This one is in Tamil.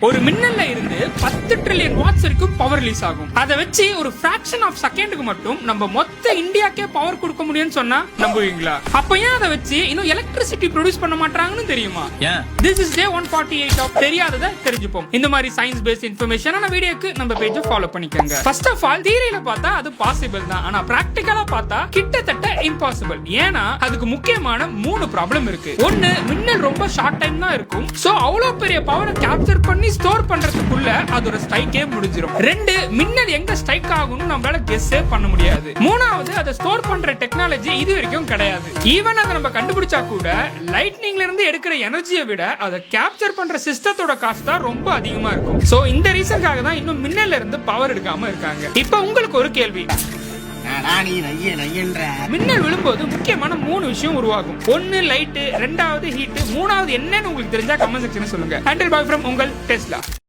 ஒரு மின்னல்ல இருந்து 10 ட்ரில்லியன் வாட்ஸ் வரைக்கும் பவர் ரிலீஸ் ஆகும். அதை வச்சு ஒரு ஃபிராக்ஷன் ஆஃப் செகண்டுக்கு மட்டும் நம்ம மொத்த இந்தியாக்கே பவர் கொடுக்க முடியும்னு சொன்னா நம்புவீங்களா? அப்ப ஏன் அதை வச்சு இன்னும் எலக்ட்ரிசிட்டி ப்ரொடியூஸ் பண்ண மாட்டாங்கன்னு தெரியுமா? This is day 148 ஆஃப் தெரியாததை தெரிஞ்சுப்போம். இந்த மாதிரி சயின்ஸ் பேஸ்ட் இன்ஃபர்மேஷனான வீடியோக்கு நம்ம பேஜை ஃபாலோ பண்ணிக்கோங்க. ஃபர்ஸ்ட் ஆஃப் ஆல் தியரியில பார்த்தா அது பாசிபிள் தான், ஆனா பிராக்டிகலா பார்த்தா கிட்டத்தட்ட இம்பாசிபிள். ஏன்னா அதுக்கு முக்கியமான 3 ப்ராப்ளம் இருக்கு. ஒன்னு, மின்னல் ரொம்ப ஷார்ட் டைம் தான் இருக்கும், சோ அவ்வளவு பெரிய பவரை கேப்சர் பண்ணி ஸ்டோர் பண்றதுக்குள்ள அதோட ஸ்ட்ரைக்கே முடிஞ்சிரும். 2, மின்னல் எங்க ஸ்ட்ரைக் ஆகும்னு நம்மளால கெஸ்ஸே பண்ண முடியாது. 3வது, அதை ஸ்டோர் பண்ற டெக்னாலஜி இது வரைக்கும் கிடையாது. ஈவன் அதை நம்ம கண்டுபிடிச்சா கூட லைட்னிங்ல இருந்து எடுக்கிற எனர்ஜியை விட அதை கேப்சர் பண்ற சிஸ்டத்தோட காஸ்ட் தான் ரொம்ப அதிகமா இருக்கும். சோ இந்த ரீசனுக்காக தான் இன்னும் மின்னல்ல இருந்து பவர் எடுக்காம இருக்காங்க. இப்போ உங்களுக்கு ஒரு கேள்வி, மின்னல் விழும்போது முக்கியமான 3 விஷயம் உருவாகும். 1 லைட், 2வது ஹீட், 3வது என்னன்னு உங்களுக்கு தெரிஞ்சா கமெண்ட் செக்ஷன்ல சொல்லுங்க. ஹேண்டில் பாய் ஃப்ரம் உங்கள் டெஸ்லா.